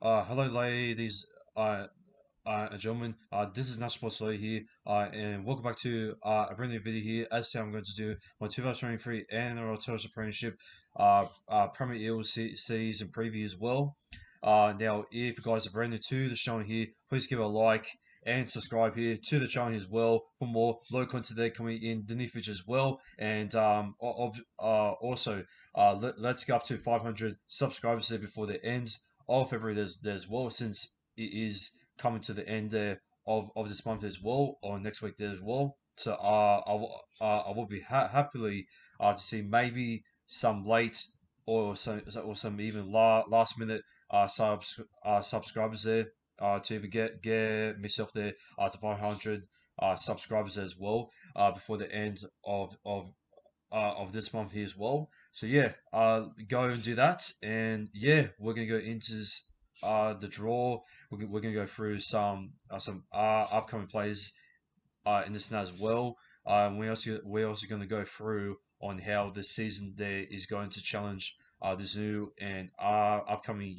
Hello, ladies and gentlemen. This is National Sports Lawyer here, and welcome back to a brand new video here. As I say, I'm going to do my 2023 NRL Telstra Premiership Premier Eels season preview as well. Now, if you guys are brand new to the channel here, please give it a like and subscribe here to the channel as well for more low content there coming in the near future as well. And also, let's get up to 500 subscribers there before the end of February there's well, since it is coming to the end there of this month as well, or next week there as well. So I will be happily to see maybe some late or some even last minute subscribers there, to even get myself there to 500 subscribers as well before the end of this month here as well. So yeah, go and do that, and yeah, we're gonna go into the draw. We're gonna go through some upcoming players in this as well. We're also gonna go through on how this season there is going to challenge this new and upcoming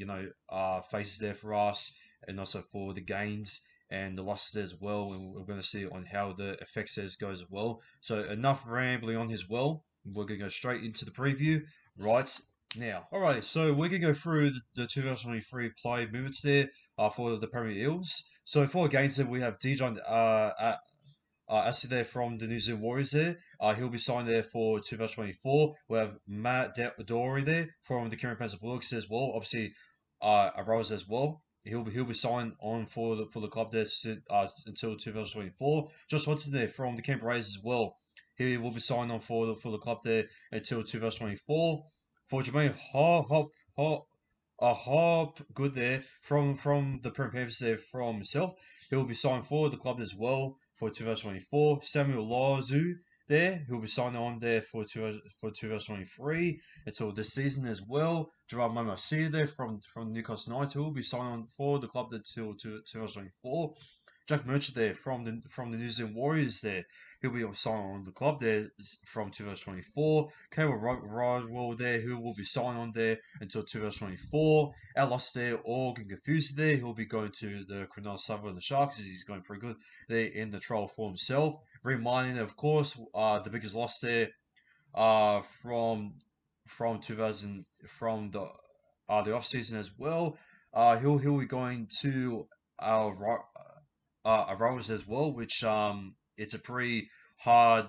faces there for us, and also for the gains and the losses there as well, and we're going to see on how the effects there goes as well. So enough rambling on as well. We're going to go straight into the preview right now. All right, so we're going to go through the 2023 play movements there for the Premier Eels. So for gains there, we have Dijon actually there from the New Zealand Warriors there. He'll be signed there for 2024. We have Matt Dory there from the Cameron Panzer Bulldogs as well. Obviously, Arrows as well. He'll be signed on for the club there until 2024. Josh Hodgson there from the Canberra Raiders as well. He will be signed on for the club there until 2024. For Jermaine Hop good there from the Prem Panthers there from himself. He'll be signed for the club as well for 2024. Samuel Lazu there, he'll be signed on there for 2023 until this season as well. Gerard Momosia there from Newcastle United, who will be signed on for the club until 2024. Jack Merchant there from the New Zealand Warriors there. He'll be signed on the club there from 2024. Cable Rodwell there, who will be signed on there until 2024. Our loss there, Organ Confused there. He'll be going to the Cronulla Sutherland the Sharks. He's going pretty good there in the trial for himself. Reminding, of course, the biggest loss there from 2000 from the off season as well. He'll be going to our Arrows as well, which it's a pretty hard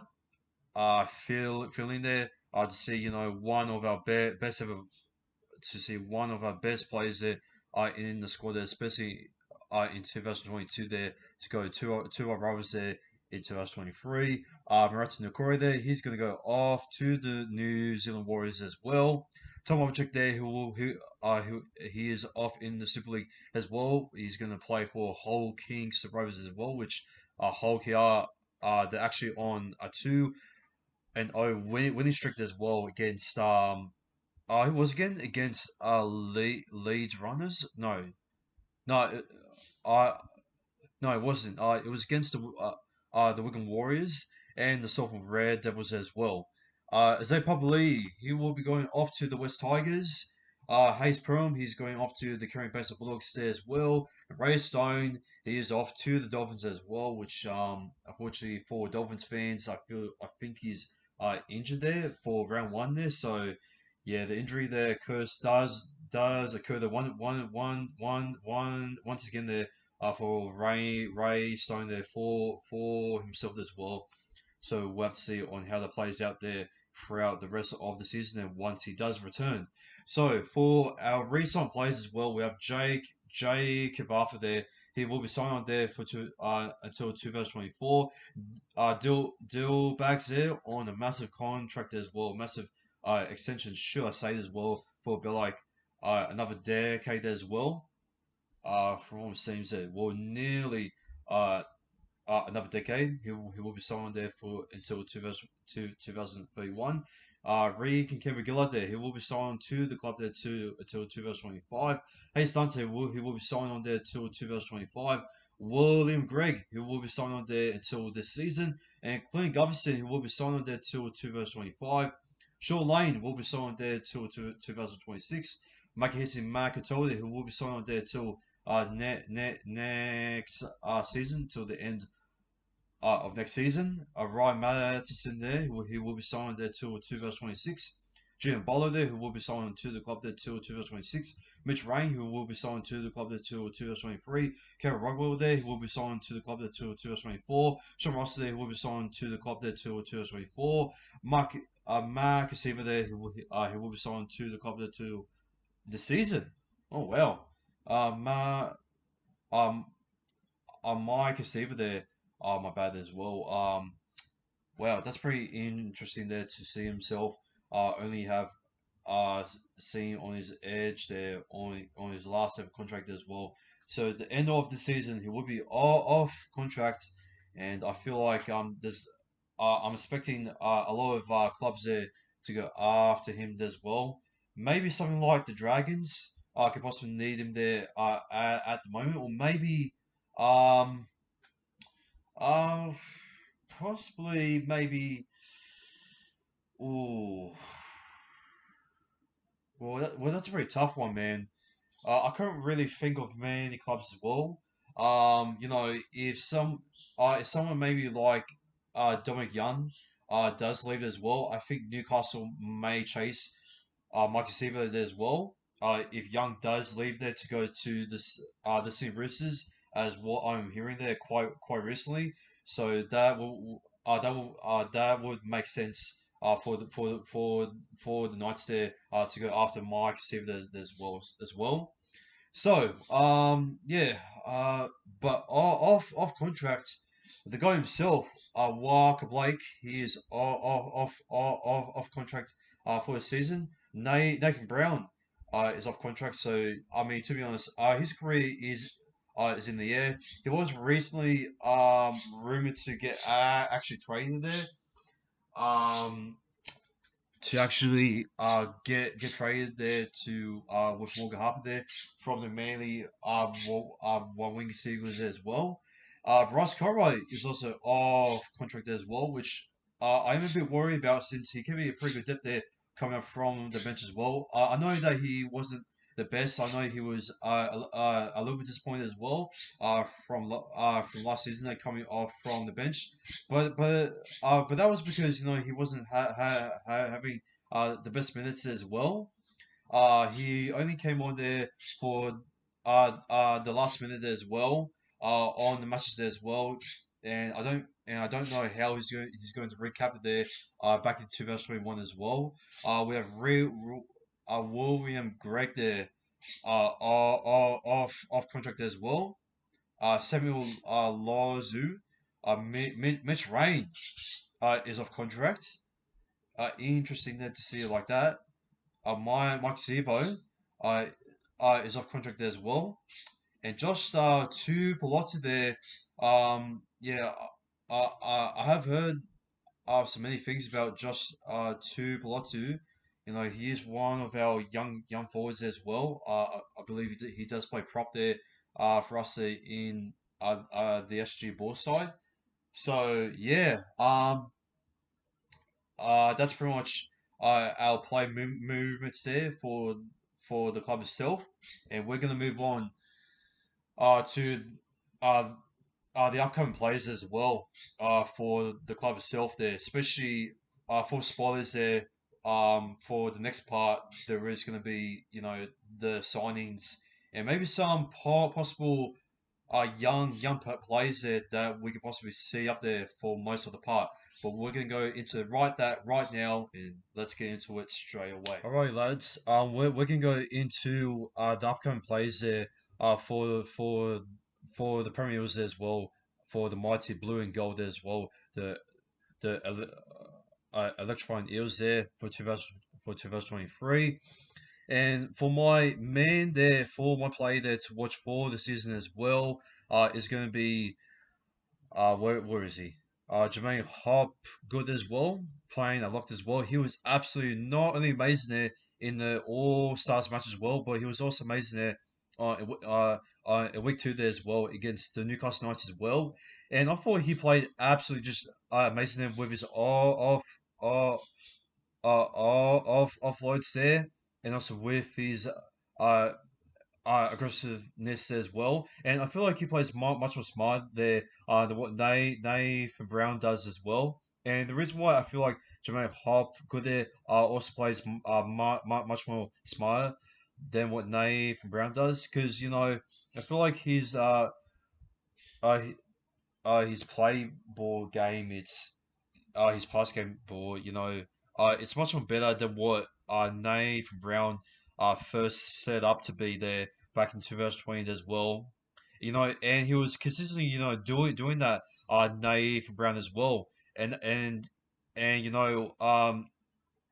feeling there. To see one of our best ever, to see one of our best players there in the squad there, especially in 2022 there, to go to our Rovers there in 2023. Marata Nakori there, he's going to go off to the New Zealand Warriors as well. Tom Object there, who he is off in the Super League as well. He's going to play for Hull Kings Rovers as well, which Hull they're actually on a 2-0 winning streak as well against it was again against Leeds Runners. No, uh, no, it wasn't. It was against the Wigan Warriors and the Salford Red Devils as well. Isaiah Papali, he will be going off to the West Tigers. Hayes Perham, he's going off to the Cameron Panzer Bulldogs there as well. Ray Stone, he is off to the Dolphins as well, which unfortunately for Dolphins fans, I think he's injured there for round one there. So yeah, the injury there does occur there once again there for Ray Stone there for himself as well. So we'll have to see on how that plays out there throughout the rest of the season and once he does return. So for our recent players as well, we have Jay Kivafa there. He will be signed on there for until 2024. Dill Bags there on a massive contract as well, massive extension, should I say as well, for about like another decade as well. From what it seems that will nearly another decade. He will be signed there for until 2031. Reed and Kevin Gillard there. He will be signed to the club there until 2025. Hayes Dante he will be signed on there till 2025. William Gregg, he will be signed on there until this season. And Clint Govison, he will be signed on there till 2025. Sean Lane will be signed there till 2026. Makahisi Makatoda, who will be signed there till next season, till the end of next season. Ryan Matterson there, he will be signed there till 2026. Jim Bolo there, who will be signed to the club there till 2026. Mitch Rain, who will be signed to the club there till 2023. Kevin Rodwell there, who will be signed to the club there till 2024. Sean Ross there, who will be signed to the club there till 2024. Mark Siva there, who will be signed to the club there till the season. Oh wow. Uh, um, Mike Siva there. Oh my bad as well. Wow, that's pretty interesting there to see himself only have seen on his edge there on his last ever contract as well. So at the end of the season, he will be off contract, and I feel like there's I'm expecting a lot of clubs there to go after him as well. Maybe something like the Dragons could possibly need him there at the moment, or maybe um uh possibly maybe. Ooh, well, that's a very tough one, man. I can't really think of many clubs as well. If someone maybe like Dominic Young does leave as well, I think Newcastle may chase Mikey Siva there as well. If Young does leave there to go to the Sydney Roosters, as what I'm hearing there quite recently, so that would make sense for the Knights there to go after Mike Siva there as well. So, yeah, but off contract, the guy himself, Walker Blake, he is off contract for the season. Nathan Brown is off contract. So, I mean, to be honest, his career is in the air. He was recently rumored to get actually traded there. Um, to actually get traded there to with Morgan Harper there from the Manly Wing Seagulls as well. Bryce Conroy is also off contract as well, which I'm a bit worried about since he can be a pretty good depth there coming up from the bench as well. I know that he wasn't the best. I know he was a little bit disappointed as well from last season, coming off from the bench. But that was because he wasn't having the best minutes as well. He only came on there for the last minute as well on the matches there as well, and I don't know how he's going to recap it there back in 2021 as well. We have William Gregg there off contract as well. Samuel Lazu, Mitch Rain is off contract. Interesting there to see it like that. Mike Zebo uh, is off contract there as well. And just two Pelosi there. Yeah, I have heard so many things about just two Pelosi. He is one of our young forwards as well. I believe he does play prop there for us in the SG ball side. So yeah, that's pretty much our play movements there for the club itself, and we're gonna move on to uh, the upcoming players as well for the club itself there, especially for spoilers there. For the next part, there is going to be the signings and maybe some possible players there that we could possibly see up there for most of the part. But we're going to go into that right now, and let's get into it straight away. All right, lads. We're going to go into the upcoming players there for the Premiers as well, for the mighty blue and gold as well. The electrifying Eels there for 2023. And for my man there, for my play there to watch for the season as well, is going to be where is he? Jermaine Hop, good as well, playing a lot as well. He was absolutely not only amazing there in the All Stars match as well, but he was also amazing there in week two there as well against the Newcastle Knights as well. And I thought he played absolutely just amazing there with his offloads there, and also with his uh aggressiveness as well. And I feel like he plays much more smart there than what Nathan Brown does as well. And the reason why I feel like Jermaine Hop good there also plays much more smarter than what Nathan Brown does, because I feel like uh, his play ball game, his pass game ball, it's much more better than what Nathan Brown first set up to be there back in 2020 as well. And he was consistently, doing that Nathan Brown as well. And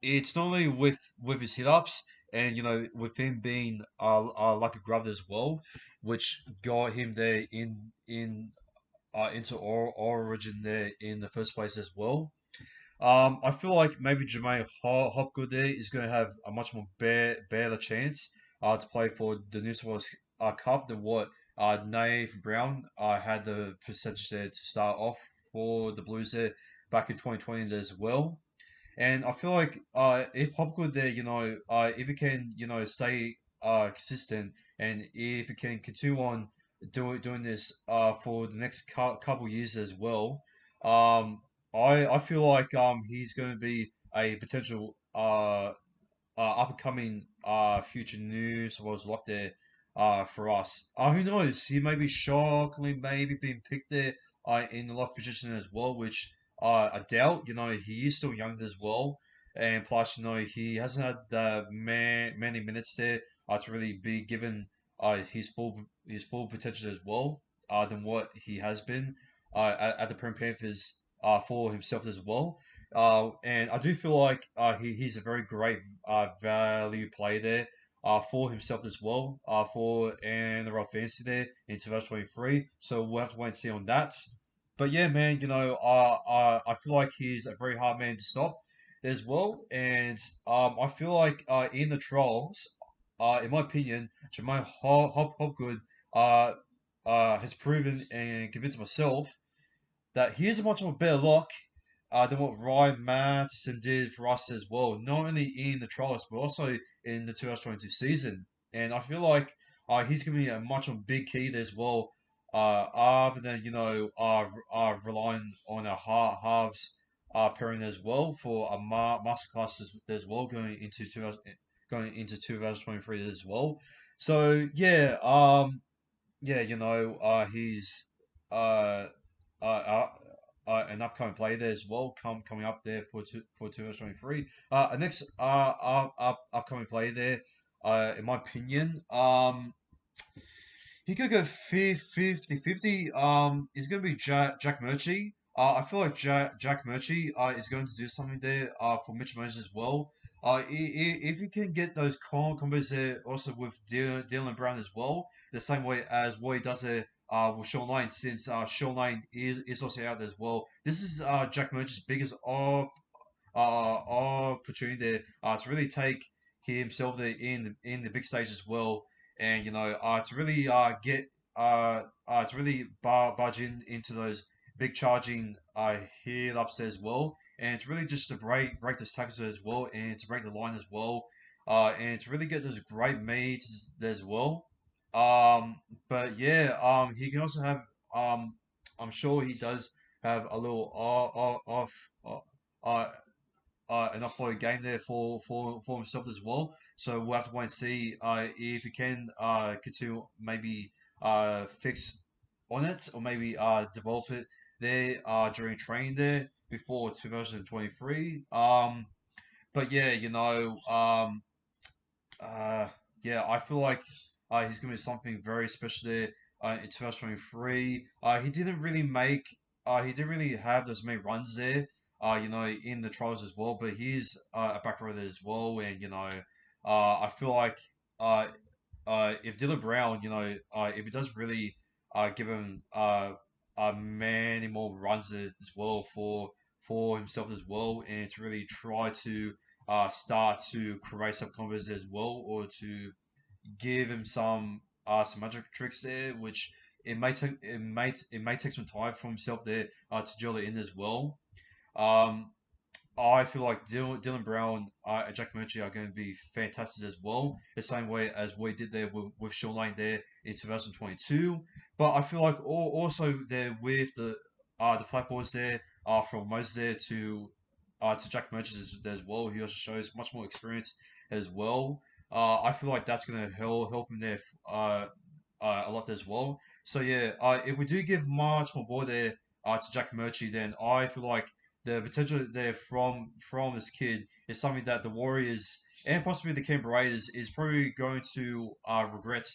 it's not only with his hit ups and with him being like a grub as well, which got him there into Origin there in the first place as well. I feel like maybe Jermaine Hopgood there is going to have a much more better chance to play for the New South Wales Cup than what Nave Brown had the percentage there to start off for the Blues there back in 2020 as well. And I feel like if Hopgood there, if it can, stay consistent, and if it can continue on doing this for the next couple years as well, I feel like he's going to be a potential up and coming future news was locked there for us. Who knows? He may be shockingly maybe being picked there in the lock position as well, which I doubt. He is still young as well. And plus, he hasn't had many minutes there to really be given his full potential as well than what he has been at the Prem Panthers for himself as well. And I do feel like he's a very great value play there for himself as well for NRL fantasy there in 2023. So we'll have to wait and see on that. But yeah, man, I feel like he's a very hard man to stop as well. And I feel like in the trials, in my opinion, Jermaine Hopgood has proven and convinced myself that he is a much more better lock than what Ryan Matson did for us as well, not only in the trials but also in the 2022 season. And I feel like he's going to be a much more big key there as well, other than relying on our halves pairing as well for a masterclass as well going into 2023 as well. So yeah, he's uh, uh, uh, an upcoming play there as well, coming up there for 2023. Next upcoming play there, in my opinion, he could go 50-50. He's going to be Jack Murchie. I feel like Jack Murchie is going to do something there for Mitch Moses as well. If he can get those combos there also with Dylan Brown as well, the same way as what he does there with Sean Lane, since Sean Lane is also out there as well. This is Jack Murchie's biggest opportunity there to really take himself there in the big stage as well, and to really get to really budge into those big charging hit ups as well, and to really just to break the tackles as well, and to break the line as well, and to really get those great meets as well. But yeah, he can also have I'm sure he does have a little off. Uh, an offload game there for himself as well. So we'll have to wait and see if he can continue maybe fix on it, or maybe develop it there during training there before 2023. But yeah, uh, yeah, I feel like he's going to be something very special there in 2023. He didn't really have those many runs there, in the trials as well, but he's a back row there as well. And, I feel like uh, if Dylan Brown, if he does really give him many more runs as well for himself as well, and to really try to start to create some combos as well, or to give him some magic tricks there, which it may take some time for himself there to gel it in as well. Um, I feel like Dylan Brown and Jack Murchie are going to be fantastic as well, the same way as we did there with Sean Lane there in 2022. But I feel like also there with the flat boys there from Moses there to Jack Murchie as well. He also shows much more experience as well. I feel like that's going to help him there a lot as well. So yeah, if we do give much more ball there to Jack Murchie, then I feel like the potential there from this kid is something that the Warriors and possibly the Canberra Raiders is probably going to regret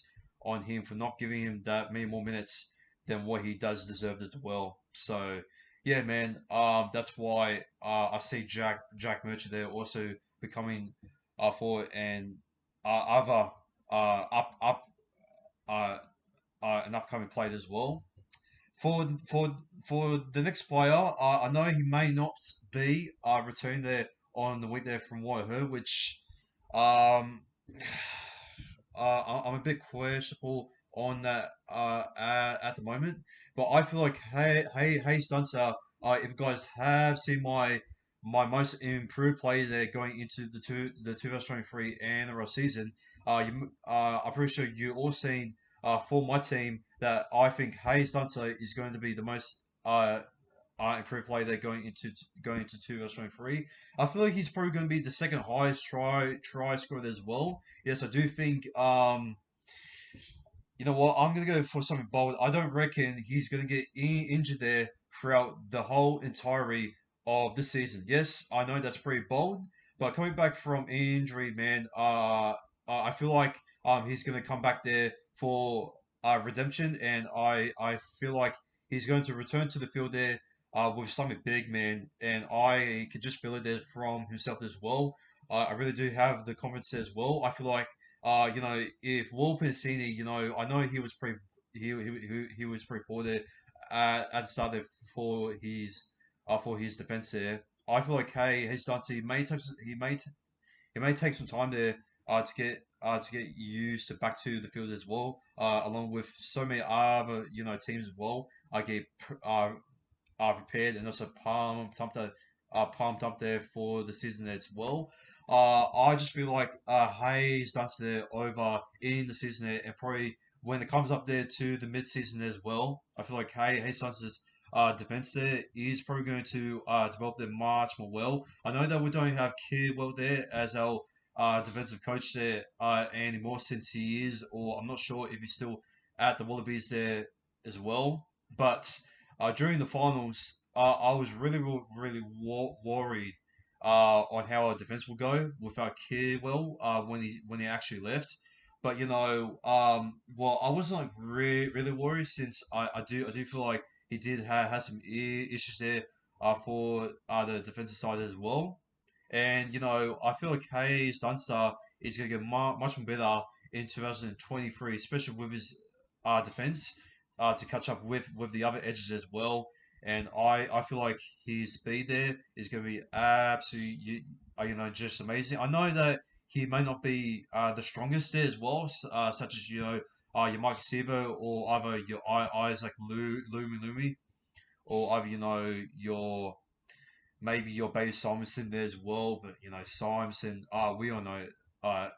on him for not giving him that many more minutes than what he does deserve as well. So yeah, man, that's why I see Jack Murchie there also becoming forward and other up uh, an upcoming player as well for for the next player, I know he may not be returning there on the week there from what I heard, which um, I'm a bit questionable on that at the moment. But I feel like hey Stunter, if you guys have seen my most improved play there going into the 2023 NRL season, I'm pretty sure you all seen for my team that I think Hayes Dunter is going to be the most improved player there going into 2023. I feel like he's probably going to be the second highest try scorer as well. Yes, I do think you know what? I'm gonna go for something bold. I don't reckon he's gonna get injured there throughout the whole entirety of the season. Yes, I know that's pretty bold, but coming back from injury, man, I feel like he's gonna come back there for redemption, and I feel like he's going to return to the field there with something big, man, and I could just feel it there from himself as well. I really do have the confidence as well. I feel like if Wolpersini, I know he was pretty he was pretty poor there at the start there for his defense there. I feel like he's done. He may take he may take some time there to get used to back to the field as well. Along with so many other teams as well. I get prepared and also pumped up there for the season as well. I just feel like Hayes done there over in the season there, and probably when it comes up there to the mid season as well, I feel like Hayes Dunce's defense there is probably going to develop there much more well. I know that we don't have Kidwell there as our defensive coach there anymore since he is, or I'm not sure if he's still at the Wallabies there as well. But during the finals, I was really worried on how our defense will go without Kidwell when he actually left. But well, I wasn't like really worried since I do feel like he did have some issues there for the defensive side as well. And I feel like Hayes Dunster is going to get much more better in 2023, especially with his defense to catch up with the other edges as well. And I feel like his speed there is going to be absolutely just amazing. I know that he may not be the strongest there as well, such as your Mike Sivo or either your Isaac Lumi, or either your maybe your Bay Simonson there as well. But Simonson, we all know uh,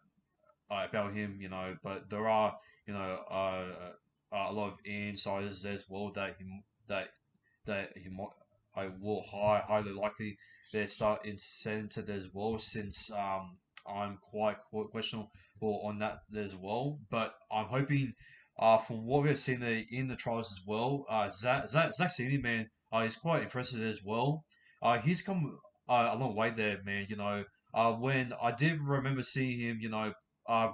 about him, but there are a lot of insiders as well that he might I will highly likely they start in centre as well since I'm quite questionable on that as well. But I'm hoping from what we've seen there in the trials as well, Zach Senior, man, is quite impressive as well. He's come a long way there, man. When I did remember seeing him, uh,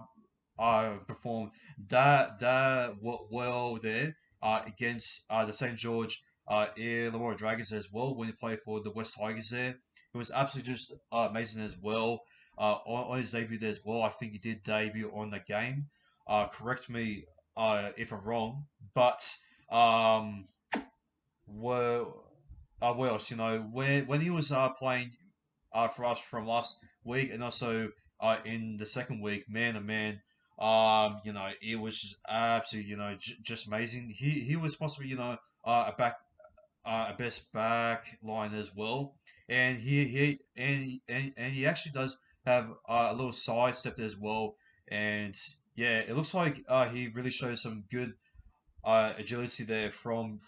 perform well there against the St George Illawarra Dragons as well when he played for the West Tigers there. It was absolutely just amazing as well. On his debut there as well, I think he did debut on the game. Correct me if I'm wrong, but um, well, what else? When he was playing for us from last week, and also in the second week, man, oh man, it was just absolutely, just amazing. He was possibly, a back a best back line as well, and he actually does have a little side step as well, and yeah, it looks like he really shows some good agility there from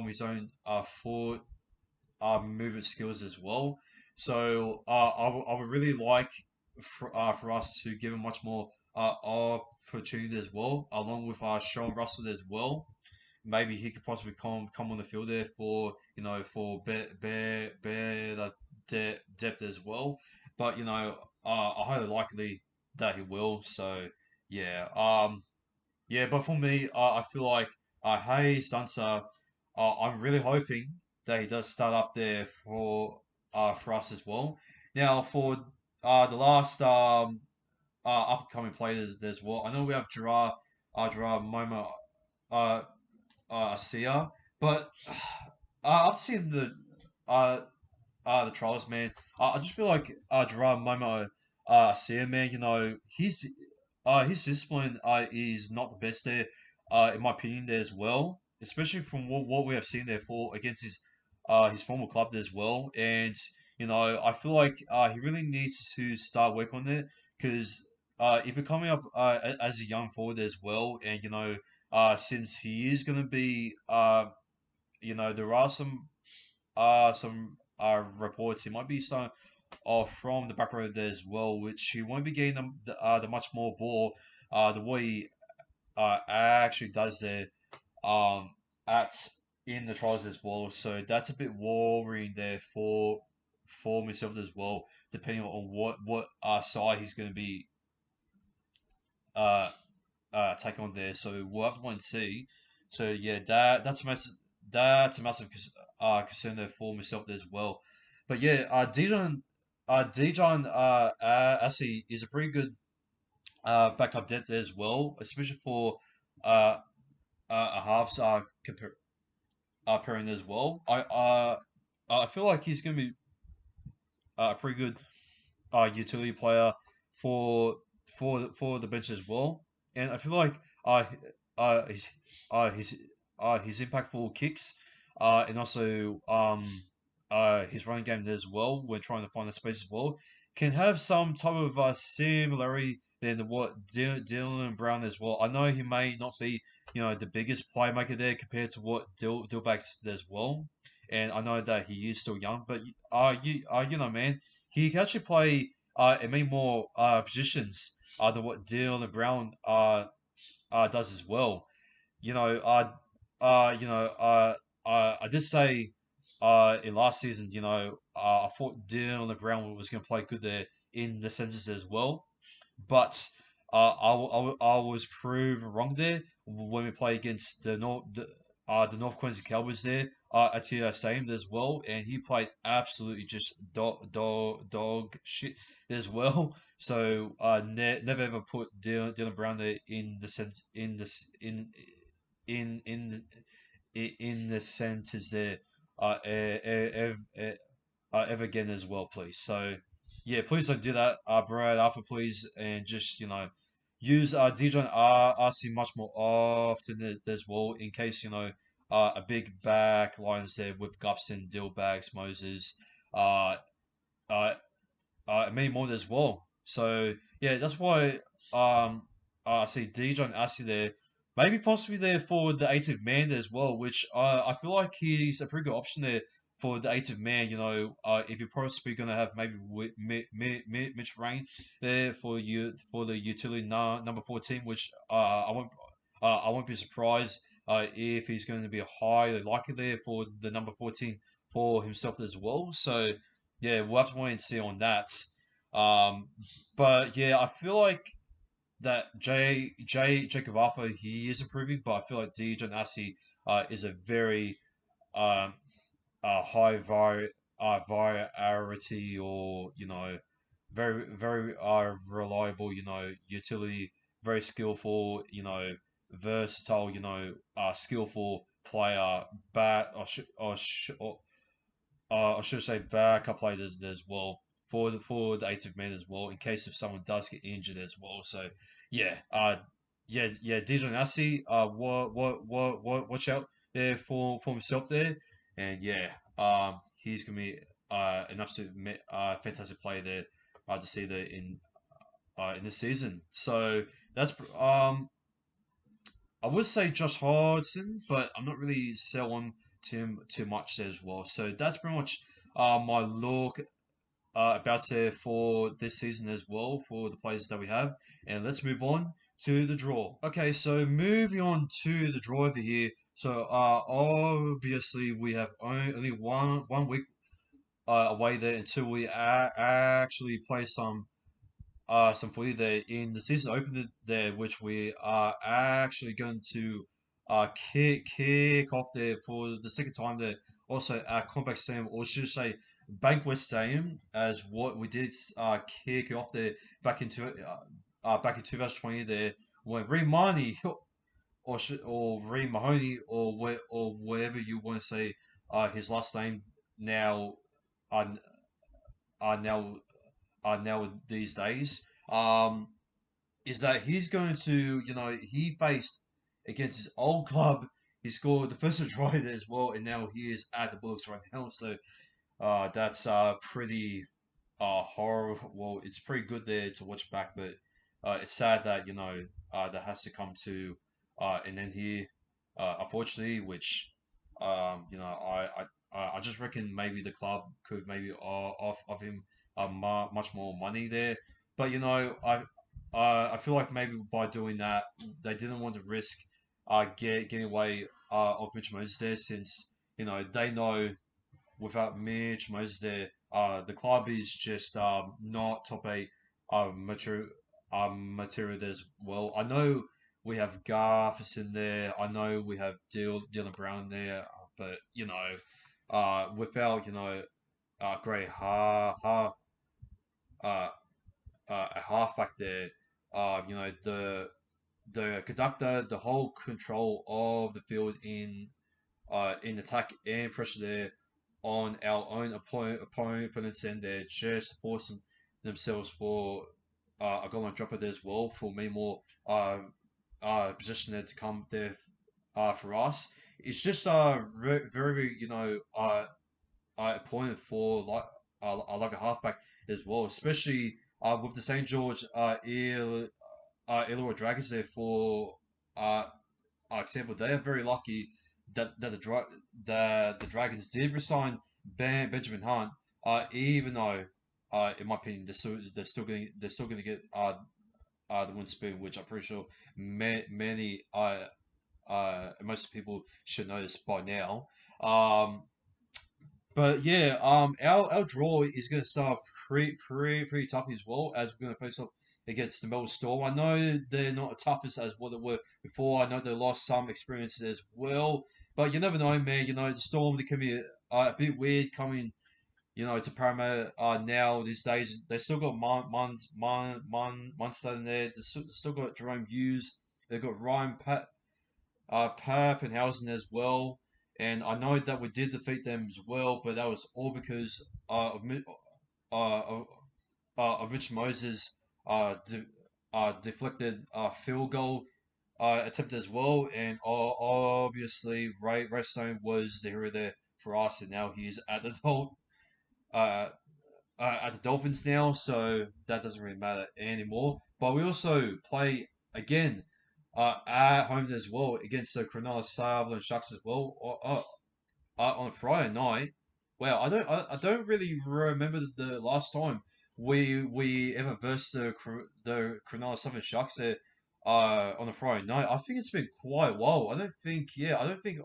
his own foot movement skills as well. So I would really like for us to give him much more opportunity as well, along with Sean Russell as well. Maybe he could possibly come on the field there for for better depth as well. But I highly likely that he will. So yeah, yeah. But for me, I feel like Hayes Dunster. I'm really hoping that he does start up there for us as well. Now for the last upcoming players as well. I know we have Gerard Moma uh, Asia, but I've seen uh, the trials, man. I just feel like Gerard Momo Asia, man. His discipline is not the best there, in my opinion, there as well. Especially from what we have seen there for against his former club there as well. And I feel like he really needs to start work on it because if you're coming up as a young forward as well, and since he is going to be there are some reports he might be starting off from the back row there as well, which he won't be getting the much more ball the way he actually does there at in the trials as well. So that's a bit worrying there for myself as well, depending on what side he's going to be uh take on there. So we'll have to wait and see. So yeah, that's a massive concern there for myself as well. But yeah, Dijon Assi is a pretty good backup depth as well, especially for uh, a halves pairing as well. I feel like he's gonna be a pretty good utility player for for the bench as well. And I feel like uh his his his impactful kicks and also his running game as well when trying to find the space as well can have some type of similarity than what Dylan Brown as well. I know he may not be the biggest playmaker there compared to what Dillback's as well. And I know that he is still young, but man, he can actually play in many more positions than what Dylan Brown does as well. You know, uh, you know, uh, I did say in last season, I thought Dylan Brown was going to play good there in the census as well, but I was proved wrong there when we play against the North Queensland Cowboys there at the same as well, and he played absolutely just dog shit as well. So never ever put Dylan Brown there in the sense in the centers there ever again as well, please. So yeah, please don't do that, Brad Alpha, please, and just use Dijon RC much more often as well in case a big back lines there with Gufson, Dillbags, Moses, uh, uh, many more as well. So yeah, that's why I see Dijon Asi there, maybe possibly there for the 18th man as well, which I feel like he's a pretty good option there for the 18th man. If you're possibly gonna have maybe Mitch Rain there for you for the utility number 14, which I won't be surprised if he's going to be highly likely there for the number 14 for himself as well. So yeah, we'll have to wait and see on that. Um, but yeah, I feel like that Jacob Arthur he is improving, but I feel like DJ Nassi is a very um high variety or very reliable utility, very skillful versatile skillful player, bat or I should say backup players as well for the 80th minute as well in case if someone does get injured as well. So yeah, DJ Nassi, watch out there for himself there. and yeah, he's gonna be an absolute fantastic player there to see there in this season. So that's I would say Josh Hardson, but I'm not really selling to him too much there as well. So that's pretty much my look about there for this season as well for the players that we have. And let's move on to the draw. Okay, so moving on to the draw over here. So obviously we have only one week away there until we actually play some footy there in the season opener there, which we are actually going to kick off there for the second time there. Also at Compact Stadium, or should I say Bankwest Stadium, as what we did kick off there back in 2020 there when Reed or Reed Mahoney or whatever you want to say his last name now are, are now are now these days. Is that he's going to, he faced against his old club. He scored the first try there as well, and now he is at the Bulldogs right now. So that's pretty horrible. Well, it's pretty good there to watch back, but it's sad that that has to come to an end here, unfortunately. Which I just reckon maybe the club could maybe off him much more money there. But I feel like maybe by doing that they didn't want to risk getting away of Mitch Moses there, since they know without Mitch Moses there, the club is just not top eight material there as well. I know we have Garfus in there. I know we have Dylan Brown there, but without great uh, a halfback there, the conductor, the whole control of the field in attack and pressure there on our own opponents, and they're just forcing themselves for a goal line dropper there as well for me more position there to come there for us. It's just very important for like a halfback as well, especially with the St George Illawarra Dragons there for uh, example. They are very lucky that the Dragons did resign Benjamin Hunt, even though, in my opinion, they're still going to get the win spoon, which I'm pretty sure many most people should know this by now. But yeah, our draw is going to start pretty tough as well, as we're going to face off against the Melbourne Storm. I know they're not as tough as what they were before. I know they lost some experience as well, but you never know, man. The Storm, they can be a bit weird coming, to Parramatta now these days. They still got Munster in there. They still got Jerome Hughes. They've got Ryan Pappenhausen as well. And I know that we did defeat them as well, but that was all because uh, of, of Rich Moses deflected field goal attempt as well. And obviously, Ray Stone was the hero there for us, and now he's uh, at the Dolphins now, so that doesn't really matter anymore. But we also play again at home as well against the Cronulla Sutherland Sharks as well on a Friday night. Wow, I don't really remember the last time we ever versed the Cronulla Sutherland Sharks there on a Friday night. I think it's been quite a while. I don't think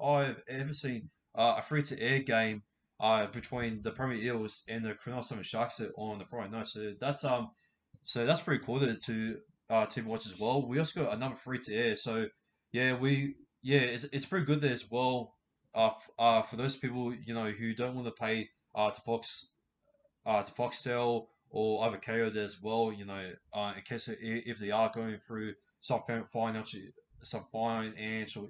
I've ever seen a free to air game between the Premier Eels and the Cronulla Sutherland Sharks on the Friday night. So that's pretty cool to watch as well. We also got another free to air. So it's pretty good there as well. For those people who don't want to pay to Foxtel or other KO there as well. In case if they are going through some financial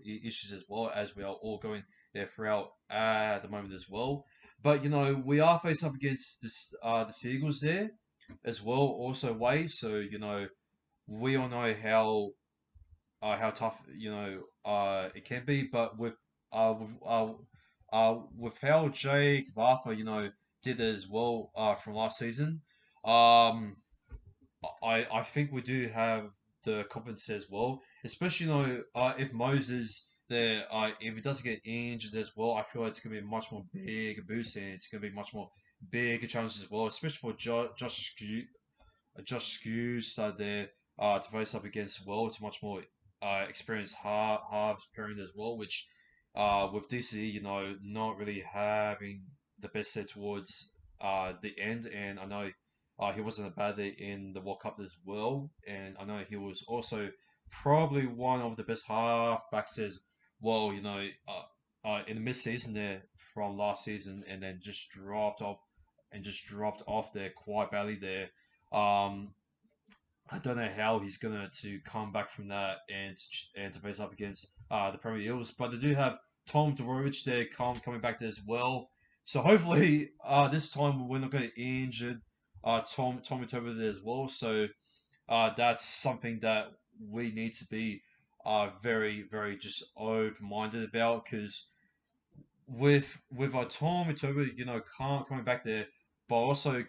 issues as well, as we are all going there throughout at the moment as well. But we are facing up against the Seagulls there as well, also way. So we all know how tough it can be, but with with how Jake Vartha, did as well from last season, um, I think we do have the confidence as well, especially if Moses there, if he doesn't get injured as well, I feel like it's gonna be a much more big boost and it's gonna be much more bigger challenge as well, especially for Josh Skews there to face up against well. It's much more experienced halves pairing as well, which with DC, not really having the best set towards the end. And I know he wasn't a bad day in the World Cup as well. And I know he was also probably one of the best halfbacks as well, in the mid season there from last season and then just dropped off there quite badly there. Um, I don't know how he's gonna to come back from that and to face up against the Premier Eels, but they do have Tom Dvorovich there coming back there as well. So hopefully this time we're not going to injure Tommy Tober there as well. So that's something that we need to be very very just open minded about because with our Tommy Tober coming back there, but also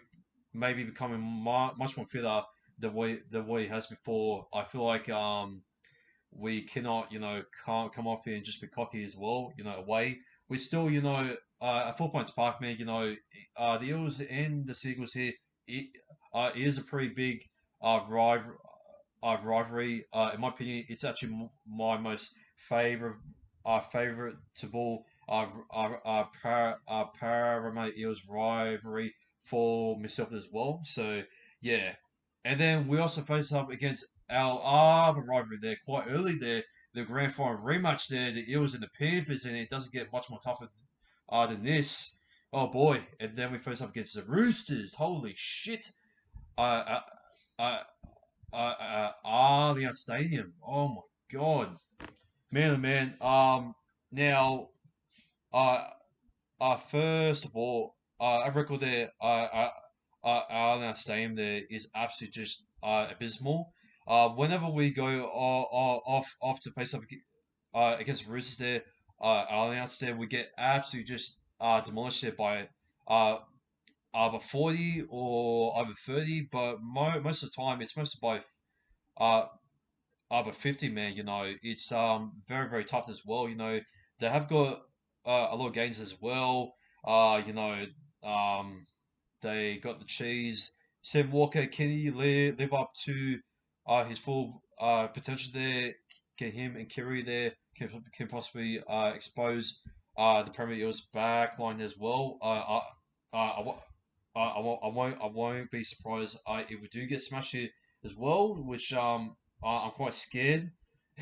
maybe becoming much more fitter the way he has before. I feel like we cannot can't come off here and just be cocky as well. Away we still at 4 Points Park, man. The Eels and the Seagulls here. It is a pretty big rivalry. In my opinion, it's actually my most favoritable Parramatta Eels rivalry for myself as well. So yeah, and then we also face up against our other rivalry there quite early there, the grand final rematch there, the Eels and the Panthers, and it doesn't get much more tougher than this. Oh boy! And then we face up against the Roosters. Holy shit! Uh, uh, Allianz Stadium. Oh my god, man, oh man. Now, uh, first of all, I record there. Allianz Stadium there is absolutely just abysmal. Whenever we go off to face up against the Roosters there, Allianz there, we get absolutely just demolished there by uh either 40 or over 30, but most of the time it's mostly by uh but 50 man, it's very very tough as well. They have got a lot of gains as well. Um, they got the cheese. Sam Walker, can he live up to his full potential there? Can him and Kiri there can possibly expose the Premier Eels back line as well? I, wa- I won't be surprised if we do get smashed here as well, which I'm quite scared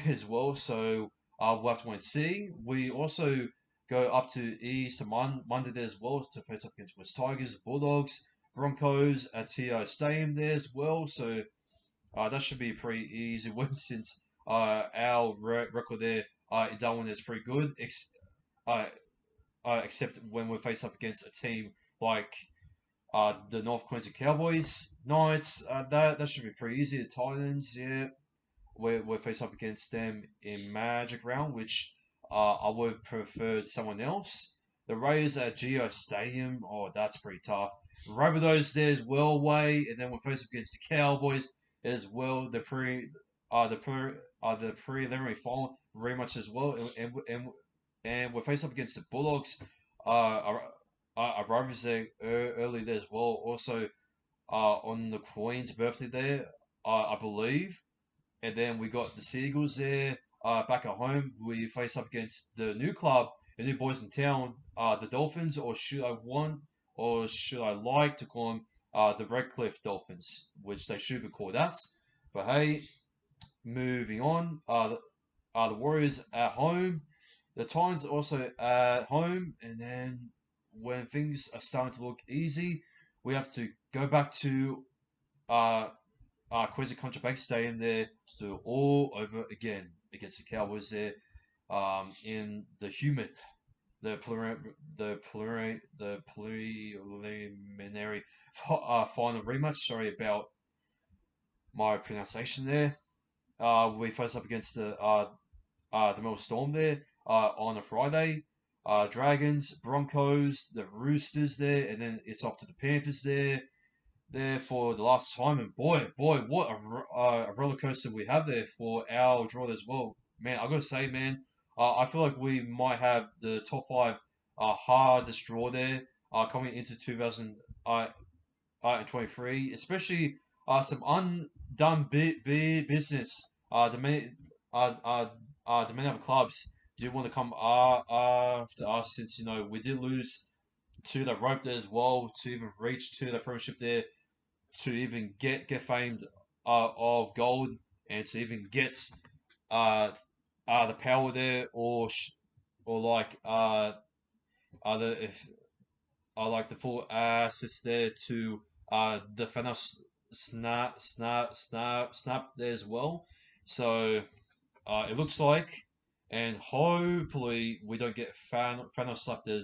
as well. So we'll have to wait and see. We also go up to East Monday there as well to face up against West Tigers, Bulldogs, Broncos at TO Stadium there as well. So that should be a pretty easy win since our record there in Darwin is pretty good. Uh, except when we face up against a team like the North Queensland Cowboys, Knights, that should be pretty easy. The Titans, yeah, we face up against them in Magic Round, which I would prefer someone else. The Raiders at Geo Stadium, oh, that's pretty tough. Rabbitohs there as well, way, and then we face up against the Cowboys as well. The preliminary final very much as well, and we face up against the Bulldogs. Our rivals there early there as well. Also, on the Queen's birthday there, I believe. And then we got the Seagulls there back at home. We face up against the new club, the new boys in town, the Dolphins, or should I like to call them the Redcliffe Dolphins, which they should be called that. But hey, moving on. The Warriors at home, the Titans also at home, and then when things are starting to look easy, we have to go back to uh, Queensland Contra Bank Stadium there to do all over again against the Cowboys there in the humid, the preliminary final rematch. Sorry about my pronunciation there. We face up against the Melbourne Storm there on a Friday. Dragons, Broncos, the Roosters there, and then it's off to the Panthers there for the last time. And boy, what a roller coaster we have there for our draw as well. Man, I gotta say, man, I feel like we might have the top five hardest draw there coming into 2023, especially some undone business. The many other clubs do want to come after us since we did lose to the rope there as well to even reach to the Premiership there to even get famed of gold and to even get uh, the power there or like the if like the full assist there to defend us snap there as well. So it looks like, and hopefully we don't get Thanos slapped there,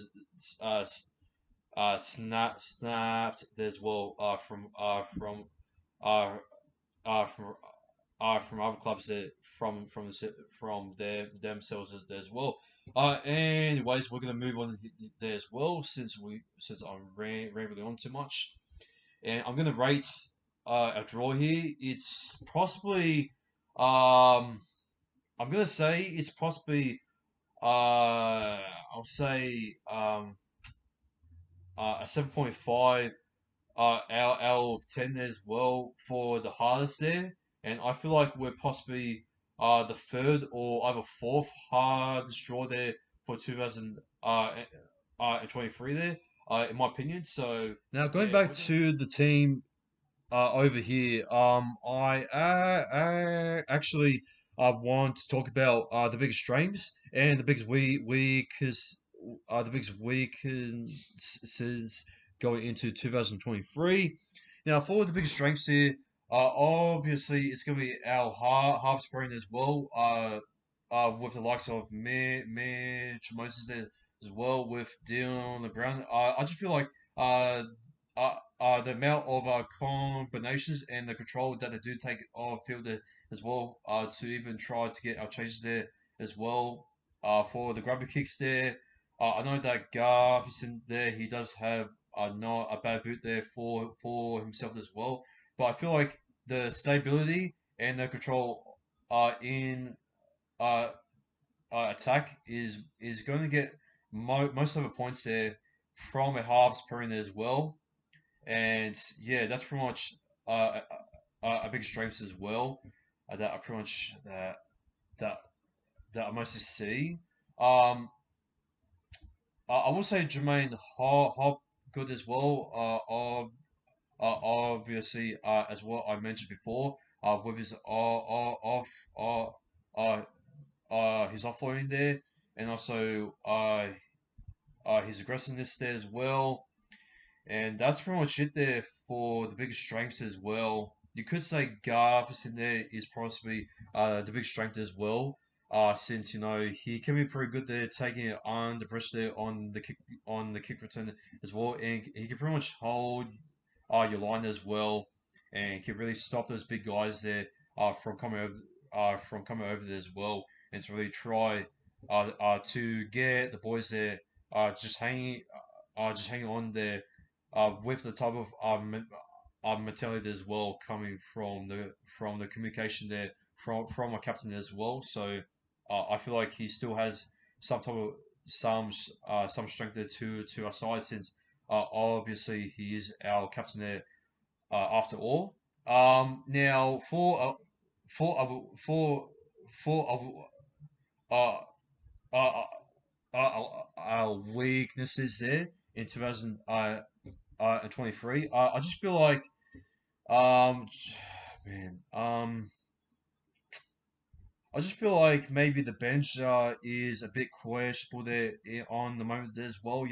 uh, snapped there as well uh, uh, from from other clubs that from themselves as well. Anyways, we're gonna move on there as well since I'm rambling on too much, and I'm gonna rate a draw here. It's possibly I'm gonna say it's possibly I'll say a 7.5 out of 10 as well for the hardest there. And I feel like we're possibly the third or either fourth hardest draw there for 2023 there, in my opinion. So now going Yeah, back we're gonna. to the team over here. I actually want to talk about the biggest strengths and the biggest the biggest weaknesses going into 2023. Now, for the biggest strengths here, obviously it's going to be our half sprint as well. With the likes of Mitch Moses there as well with Dylan Brown. I just feel like the amount of combinations and the control that they do take off field there as well to even try to get our chases there as well for the grubber kicks there. I know that Garfison there, he does have not a bad boot there for himself as well, but I feel like the stability and the control in uh, attack is going to get most of the points there from a halves per in as well. And yeah, that's pretty much a big strength as well that I pretty much that that I mostly see. Um, I will say Jermaine Hop good as well. Obviously, as what I mentioned before, with his uh, uh, his offloading there, and also his aggressiveness there as well. And that's pretty much it there for the biggest strengths as well. You could say Garvis in there is possibly the big strength as well. Since he can be pretty good there, taking it on the pressure there on the kick return as well, and he can pretty much hold your line as well, and can really stop those big guys there from coming over there as well, and to really try to get the boys there just hanging on there with the type of mentality as well coming from the communication there from a captain as well. So I feel like he still has some type of some strength there to our side since obviously he is our captain there after all. Now for uh, uh, our weaknesses there in 2023. I just feel like um man I just feel like maybe the bench is a bit questionable there on the moment as well.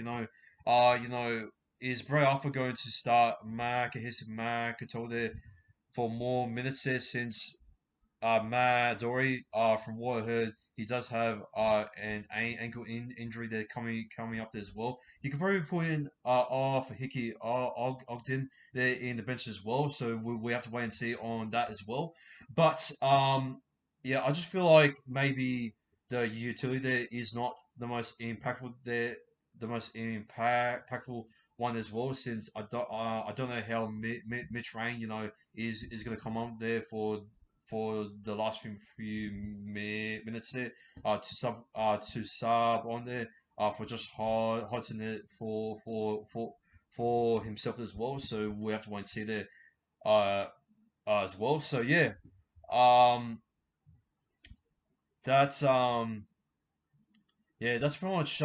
Is Bray Alpha going to start Mark Couture there for more minutes there since Matt Dory, from what I heard, he does have an ankle injury there coming up there as well. You could probably put in off Hickey Ogden there in the bench as well. So we have to wait and see on that as well. But yeah, I just feel like maybe the utility there is not the most impactful there, the most impactful one as well. Since I don't know how Mitch Rain, is going to come on there for the last few minutes there, to sub on there, for just Hodgson there for himself as well. So we have to wait and see there, uh, as well. So yeah, um, that's yeah, that's pretty much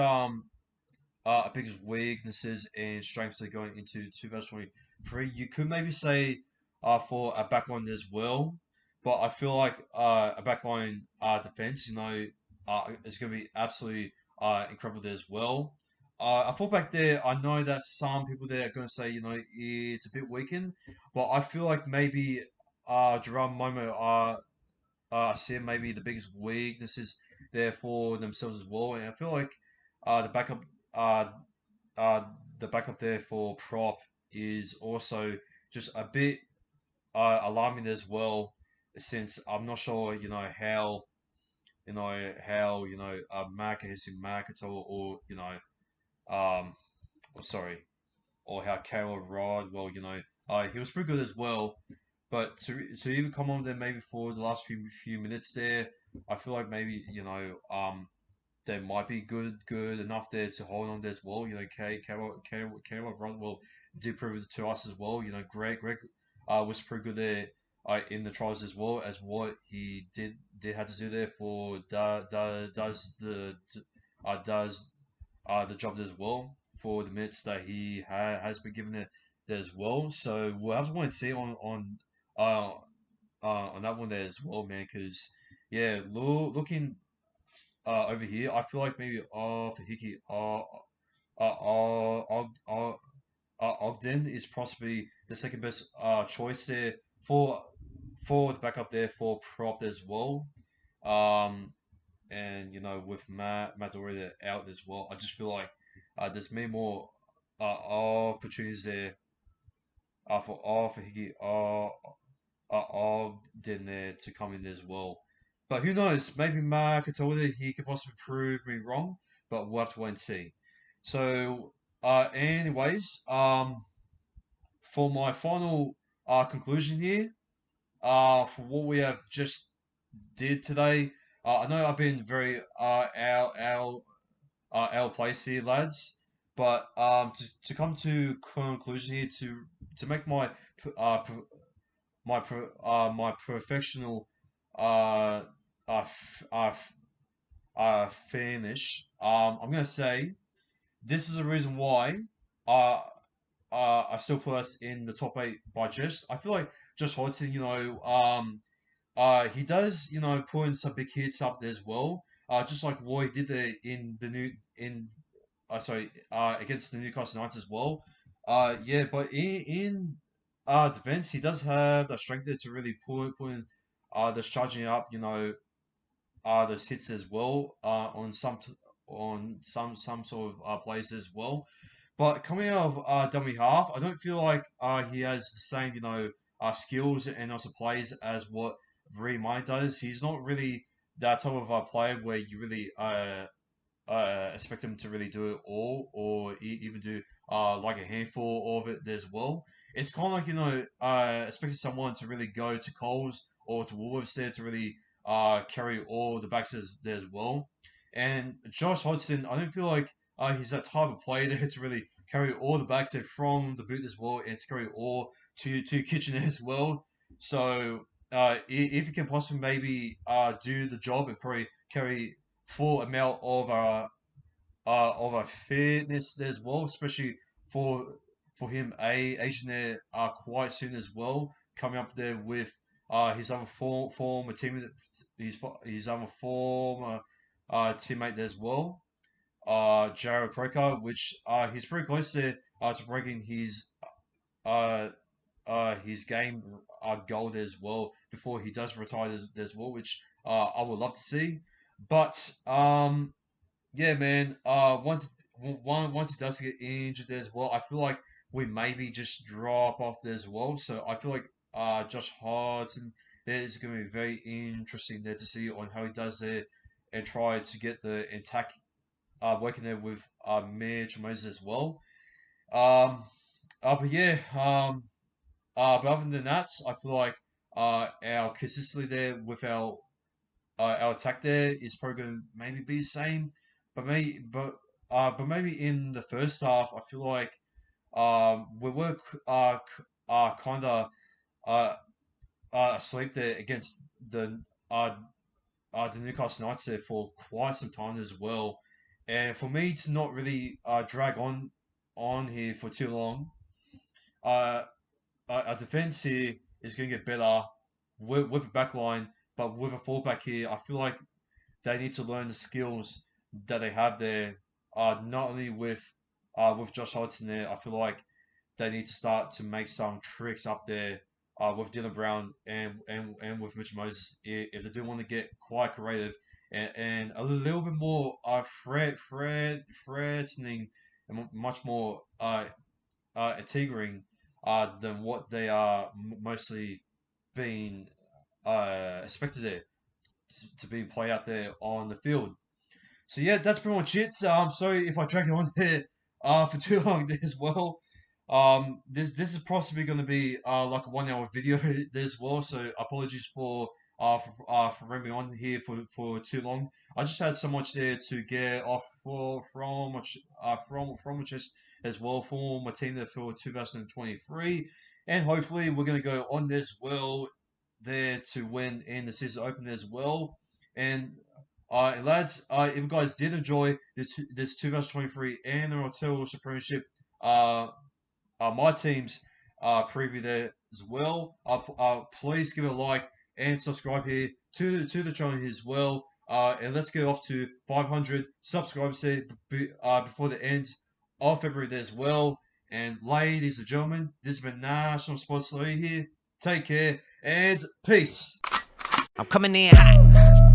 biggest weaknesses and strengths that are going into 2023. You could maybe say for a backline as well, but I feel like a backline defense, is going to be absolutely incredible there as well. I thought back there, I know that some people there are going to say, it's a bit weakened, but I feel like maybe Jerome Momo see maybe the biggest weaknesses there for themselves as well. And I feel like the backup uh, uh, the backup there for prop is also just a bit alarming as well, since I'm not sure how Marcus in Marketo, or um sorry, or how Caleb Rod, well, he was pretty good as well. But to even come on there maybe for the last few minutes there, I feel like maybe they might be good enough there to hold on there as well. Caleb Rodwell did prove it to us as well. Greg was pretty good there in the trials as well as what he did had to do there for does the job as well for the minutes that he has been given there as well. So we'll have to wait and see uh on that one there as well, man. Because yeah, looking over here, I feel like maybe for Hickey, Ogden is possibly the second best choice there for the backup there for prop as well. Um, and with Matt already out as well, I just feel like there's many more opportunities there for Hickey Ogden there to come in as well. But who knows? Maybe Mark Atoda, he could possibly prove me wrong, but we'll have to wait and see. So, anyways, for my final conclusion here, for what we have just did today, I know I've been very our place here, lads, but to come to conclusion here, to make my my professional uh finish. I'm gonna say this is the reason why uh I still put us in the top eight by just. I feel like Josh Hodgson, he does, put in some big hits up there as well. Just like Roy did there in the new in sorry, against the Newcastle Knights as well. Yeah, but in defense, he does have the strength there to really put in this charging up, those hits as well, on some sort of plays as well. But coming out of dummy half, I don't feel like he has the same, skills and also plays as what Mine does. He's not really that type of player where you really expect him to really do it all, or even do like a handful of it as well. It's kind of like, expecting someone to really go to Coles or to Woolworths there to really carry all the backs there as well. And Josh Hodgson, I don't feel like he's that type of player there to really carry all the backs there from the boot as well, and to carry all to Kitchener as well. So if you can possibly maybe do the job and probably carry full amount of a fitness as well, especially for him aging there quite soon as well, coming up there with his other former teammate, his other former teammate there as well, Jared Croker, which he's pretty close there to breaking uh his game goal there as well before he does retire there as well, which I would love to see. But yeah, man. Once he does get injured as well, I feel like we maybe just drop off there as well. So I feel like Josh Hartson there is going to be very interesting there to see on how he does there and try to get the attack working there with Mitch Moses as well. Um, but yeah, but other than that, I feel like our consistency there with our attack there is probably going to maybe be the same, but maybe in the first half, I feel like we were kind of uh, asleep there against uh, the Newcastle Knights there for quite some time as well, and for me to not really drag on here for too long, uh, our defense here is going to get better with a back line, but with a fullback here, I feel like they need to learn the skills that they have there. Not only with Josh Hodgson there, I feel like they need to start to make some tricks up there with Dylan Brown and with Mitch Moses if they do want to get quite creative and a little bit more threatening and much more intriguing than what they are mostly being expected there to be play out there on the field. So yeah, that's pretty much it. Sorry if I drag it on here for too long there as well. This is possibly going to be like a 1 hour video there as well. So apologies for running on here for too long. I just had so much there to get off from my chest as well for my team there for 2023, and hopefully we're going to go on this well there to win in the season opener as well. And lads, if you guys did enjoy this 2023 NRL Telstra Premiership, my team's preview there as well, please give it a like and subscribe here to the channel here as well. And let's get off to 500 subscribers there before the end of February there as well. And ladies and gentlemen, this has been National Sports League here. Take care and peace. I'm coming in hot.